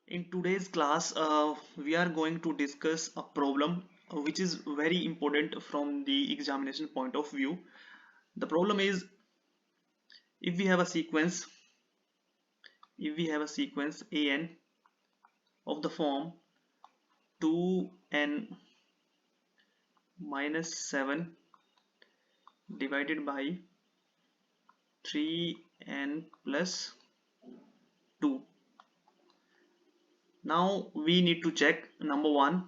In today's class, we are going to discuss a problem which is very important from the examination point of view. The problem is if we have a sequence, an of the form 2n minus 7 divided by 3n plus 2. Now we need to check number one,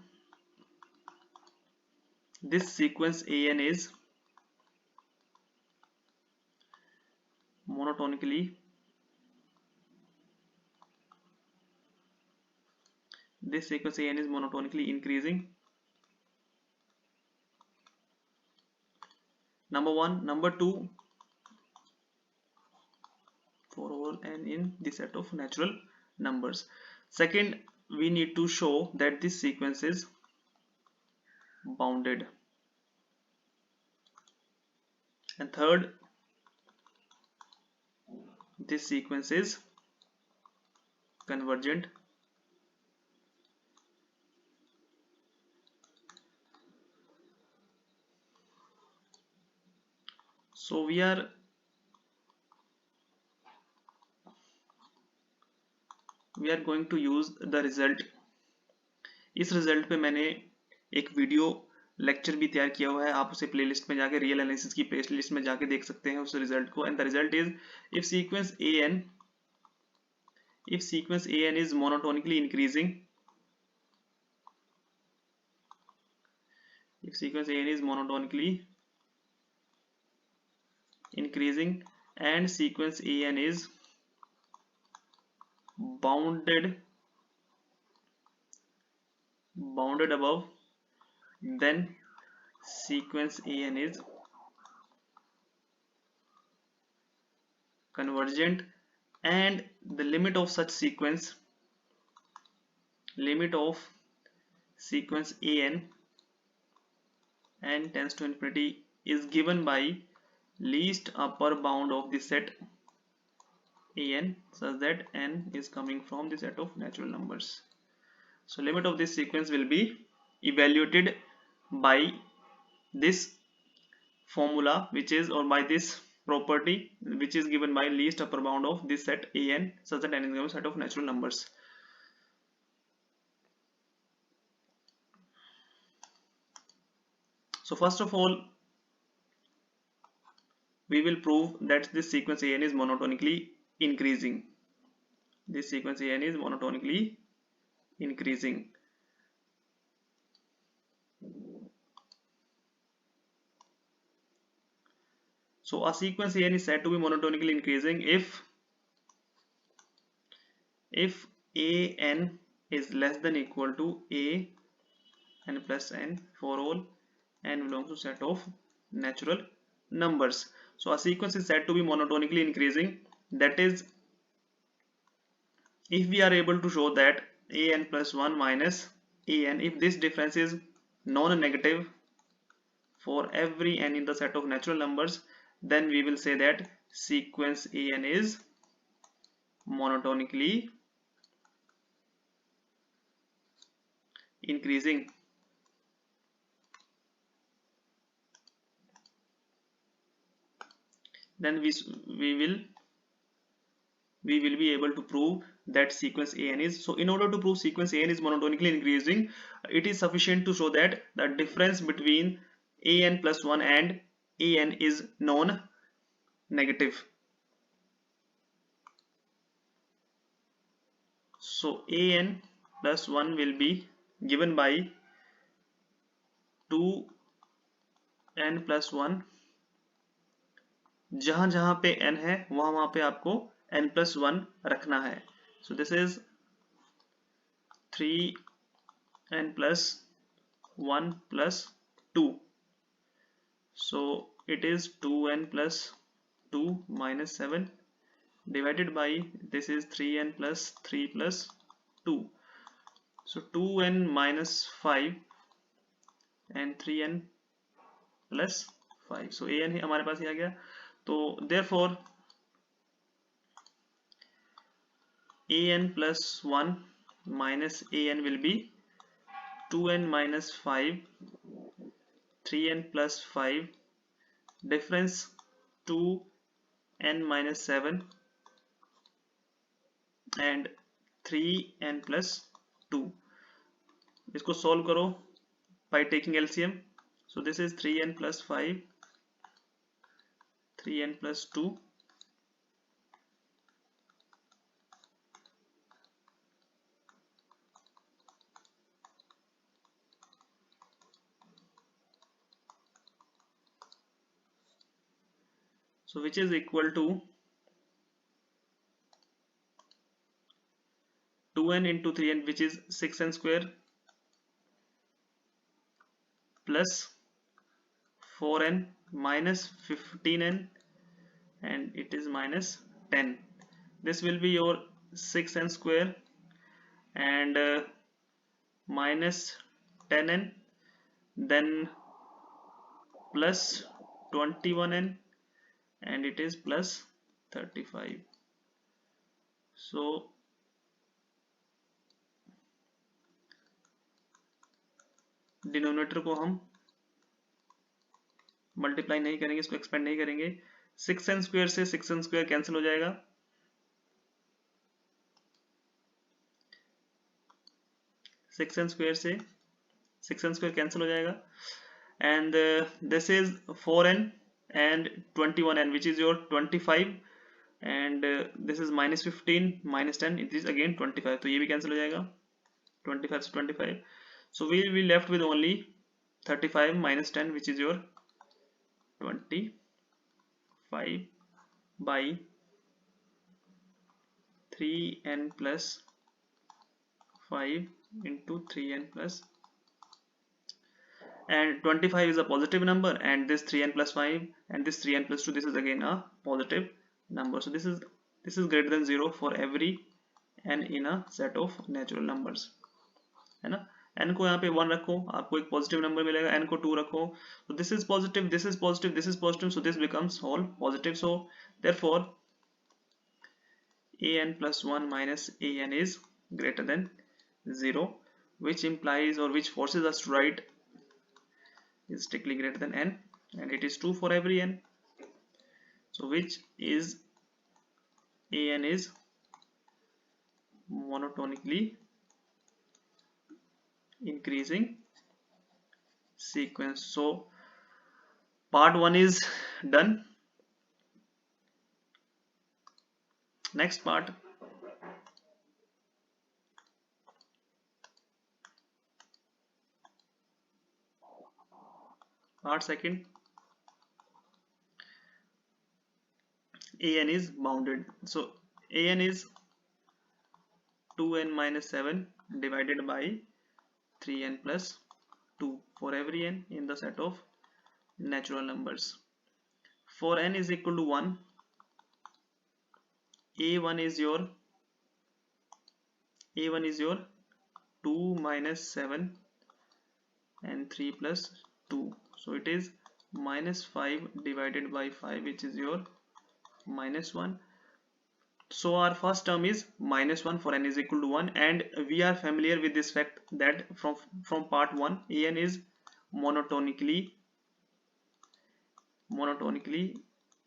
this sequence an is monotonically increasing. Number one. Number two, for all n in the set of natural numbers. Second, we need to show that this sequence is bounded. And third, this sequence is convergent. So we are going to use the result. इस result पे मैंने एक video lecture भी तैयार किया हुआ है, आप उसे प्लेलिस्ट में जाके रियल एनालिसिस की प्लेलिस्ट में जाके देख सकते हैं उस रिजल्ट को. And the result is if sequence an is monotonically increasing, and sequence an is bounded above, then sequence an is convergent, and the limit of sequence an tends to infinity is given by least upper bound of the set an such that n is coming from the set of natural numbers. So limit of this sequence will be evaluated by this formula, which is, or by this property which is given by least upper bound of this set an such that n is given set of natural numbers. So first of all, we will prove that this sequence an is monotonically increasing. So a sequence an is said to be monotonically increasing if an is less than equal to an plus n for all n belongs to set of natural numbers. So a sequence is said to be monotonically increasing, that is if we are able to show that an plus 1 minus an, if this difference is non-negative for every n in the set of natural numbers, then we will say that sequence an is monotonically increasing. Then we will be able to prove that sequence an is. So in order to prove sequence an is monotonically increasing, it is sufficient to show that the difference between an plus 1 and an is non-negative. So an plus 1 will be given by 2n plus 1. जहां जहां पे n है वहां पे आपको n plus 1 रखना है. So this is 3n plus 1 plus 2. So it is 2n plus 2 minus 7 divided by this is 3n plus 3 plus 2. So 2n minus 5 and 3n plus 5. So an हमारे पास ही आ गया. तो therefore an plus 1 minus an will be 2n minus 5, 3n plus 5, difference 2n minus 7 and 3n plus 2. इसको solve करो by taking LCM. So this is 3n plus 5, 3n plus 2. So which is equal to 2n into 3n, which is 6n square, plus 4n minus 15n, and it is minus 10. This will be your 6n square and minus 10n, then plus 21n, and it is plus 35. So denominator को हम multiply नहीं करेंगे, इसको expand नहीं करेंगे. 6n square से 6n square cancel हो जाएगा, 6n स्क्वायर से 6n स्क्वायर कैंसिल हो जाएगा, and this is 4n and 21n, which is your 25, and this is minus 15 minus 10, it is again 25, तो ये भी कैंसिल हो जाएगा, 25 से 25. So we will be left with only 35 minus 10, which is your 25 by 3n plus 5 into 3n plus, and 25 is a positive number, and this 3n plus 5 and this 3n plus 2, this is again a positive number. So this is greater than 0 for every n in a set of natural numbers, है ना. n को यहाँ पे 1 रखो, आपको एक positive number मिलेगा, n को 2 रखो, so this is positive, this is positive, this is positive, so this becomes all positive. So therefore an plus 1 minus an is greater than 0, which implies or which forces us to write is strictly greater than n, and it is true for every n. So which is an is monotonically increasing sequence. So part 1 is done. Next part, part 2, an is bounded. So an is 2n minus 7 divided by 3n plus 2 for every n in the set of natural numbers. For n is equal to 1, a1 is your 2 minus 7 and 3 plus 2, so it is minus 5 divided by 5, which is your minus 1. So our first term is minus 1 for n is equal to 1, and we are familiar with this fact that from part 1 an is monotonically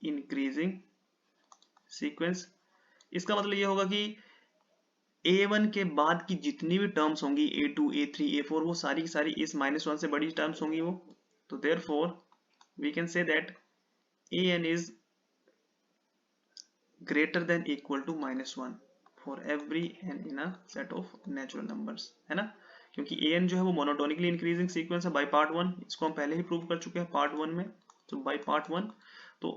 increasing sequence. इसका मतलब ये होगा कि a1 के बाद की जितनी भी टर्म्स होंगी a2 a3 a4 वो सारी की सारी इस minus 1 से बड़ी टर्म्स होंगी वो. तो therefore we can say that an is greater than equal to minus 1 for every n in a set of natural numbers, है ना. क्योंकि an जो है वो monotonically increasing sequence है by part 1, इसको हम पहले ही प्रूव कर चुके हैं part 1 में. तो by part 1, तो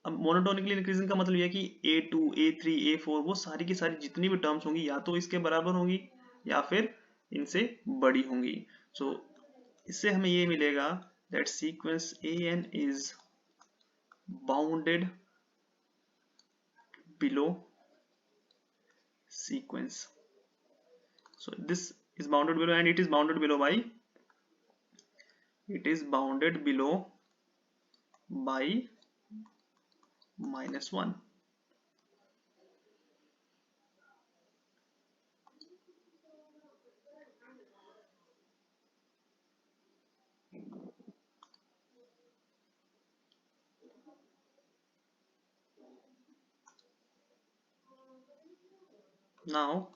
अब monotonically increasing का मतलब ये है कि a2 a3 a4 वो सारी की सारी जितनी भी टर्म्स होंगी या तो इसके बराबर होंगी या फिर इनसे बड़ी होंगी. so इससे हमें ये मिलेगा that sequence an is bounded below sequence. So this is bounded below, and it is bounded below by minus 1. Now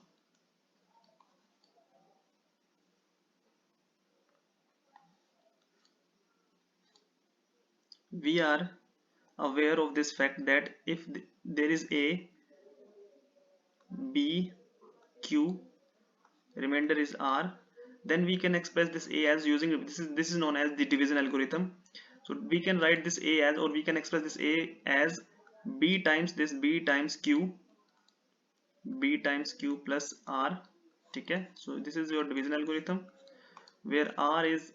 we are aware of this fact that if there is a, b, q, remainder is r, then we can express this a as using this is known as the division algorithm. So we can write this a as, or we can express this a as b times this b times q, b times q plus r. Okay, so this is your division algorithm where r is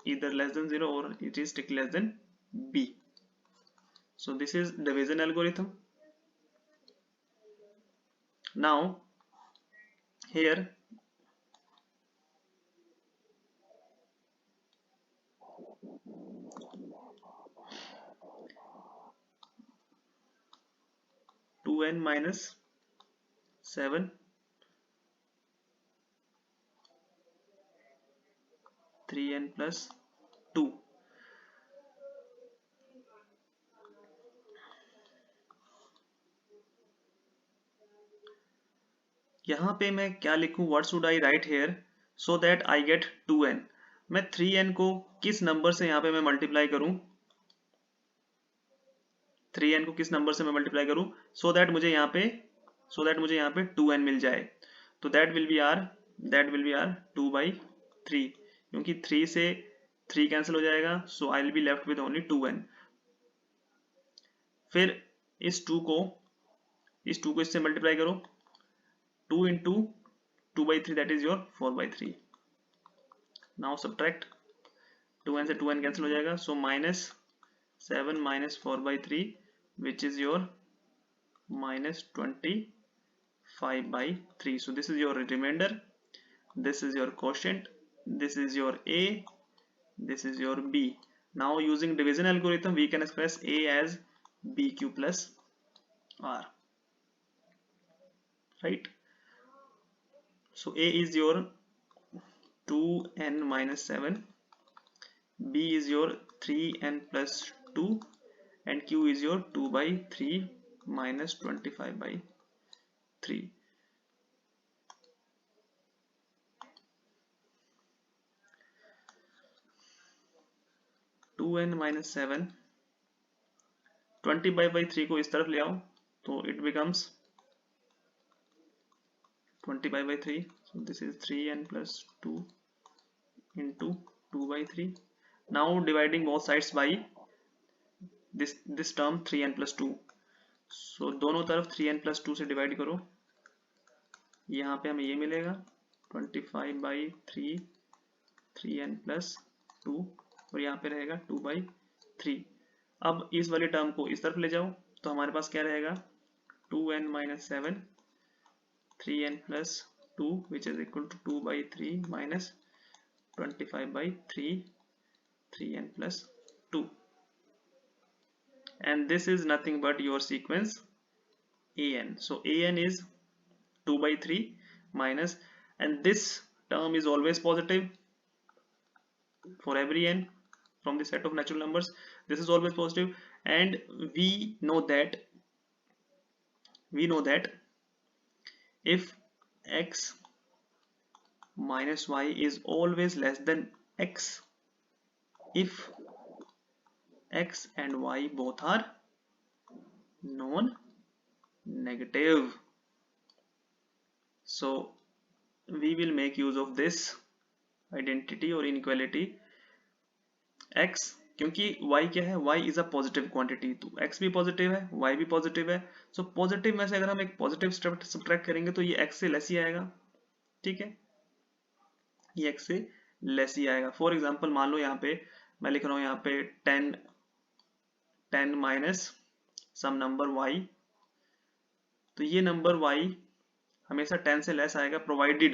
either less than 0 or it is strictly less than b. So this is division algorithm. Now here 2n minus 7, 3n plus 2. यहाँ पे मैं क्या लिखूं, what should I write here so that I get 2n. मैं 3n को किस number से यहाँ पे मैं मल्टीप्लाई करूं, 3n को किस नंबर से मैं मल्टीप्लाई करूं so that मुझे यहाँ पे 2n मिल जाए. तो that will be r 2/3, क्योंकि 3 से 3 कैंसिल हो जाएगा, so I will be left with only 2n. फिर इस 2 को इससे मल्टीप्लाई करो, 2 into 2/3, that is your 4/3. Now subtract, 2n से 2n कैंसिल हो जाएगा, so minus 7 minus 4/3, which is your minus 25/3. So this is your remainder, this is your quotient, this is your a, this is your b. Now using division algorithm we can express a as bq plus r, right? So a is your 2n minus 7, b is your 3n plus 2, and q is your 2/3 minus 25/3. Two N minus 7, 25/3 को इस तरफ ले आओ तो it becomes 25/3. So this is 3n plus 2 into 2/3. Now dividing both sides by this term 3n plus 2. So दोनों तरफ 3n plus 2 से divide करो, यहाँ पे हमें ये मिलेगा 25/3 3n plus 2, और यहाँ पे रहेगा 2/3. अब इस वाले टर्म को इस तरफ ले जाओ तो हमारे पास क्या रहेगा, 2n minus 7 3n plus 2, which is equal to 2/3 minus 25/3 3n plus 2, and this is nothing but your sequence an. So an is 2/3 minus, and this term is always positive for every n from the set of natural numbers. This is always positive, and we know that if x minus y is always less than x if x and y both are non-negative. So we will make use of this identity or inequality. x, क्योंकि y क्या है, y is a positive quantity, तो x भी positive है y भी positive है. So positive में से अगर हम एक पॉजिटिव सब्ट्रैक्ट करेंगे तो ये x से लेस ही आएगा, ठीक है, ये x से लेस ही आएगा. फॉर एग्जांपल मान लो यहाँ पे मैं लिख रहा हूँ यहाँ पे 10 माइनस सम नंबर y, तो ये नंबर y हमेशा 10 से लेस आएगा provided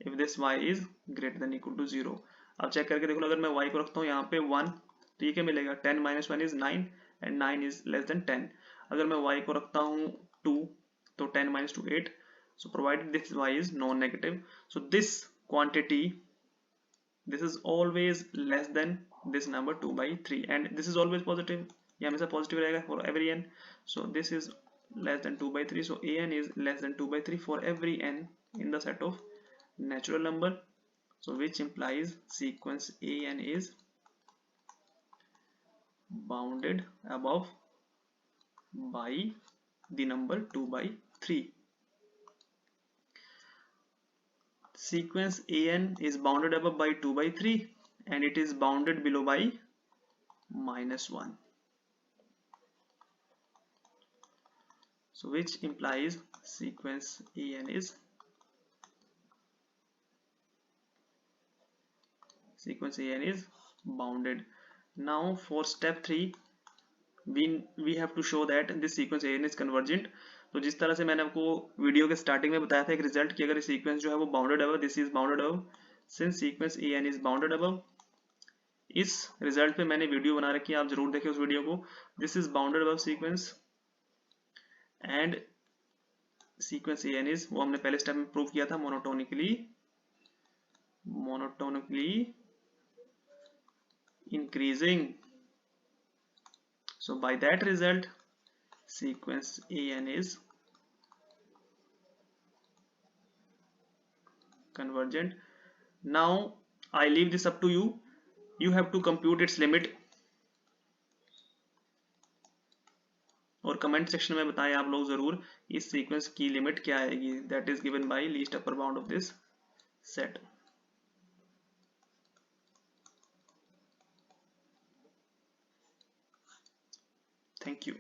if this y is greater than equal to 0. अब चेक करके देखो, अगर मैं y को रखता हूँ यहाँ पे 1 तो ये क्या मिलेगा, 10 minus 1 is 9 and 9 is less than 10. अगर मैं y को रखता हूँ 2 तो 10 minus 2 8. So provided this y is non-negative, so this quantity, this is always less than this number 2/3, and this is always positive, ये हमेशा positive रहेगा for every n. So this is less than 2 by 3. So an is less than 2 by 3 for every n in the set of natural number. So which implies sequence an is bounded above by the number 2 by 3. Sequence an is bounded above by 2 by 3 and it is bounded below by -1. So which implies sequence an is bounded. Now for step 3 we have to show that this sequence an is convergent. तो जिस तरह से मैंने आपको video के starting में बताया था एक रिजल्ट कि अगर सीक्वेंस जो है वो bounded above, this is bounded above, since sequence an is bounded above, इस रिजल्ट पे मैंने वीडियो बना रखी है, आप जरूर देखें उस वीडियो को. This is bounded above sequence and sequence an is, वो हमने पहले स्टेप में प्रूव किया था, monotonically increasing. So by that result sequence an is convergent. Now I leave this up to you. You have to compute its limit और comment section में बताएं आप लोग जरूर इस सीक्वेंस की लिमिट क्या आएगी. That is given by least upper bound of this set. Thank you.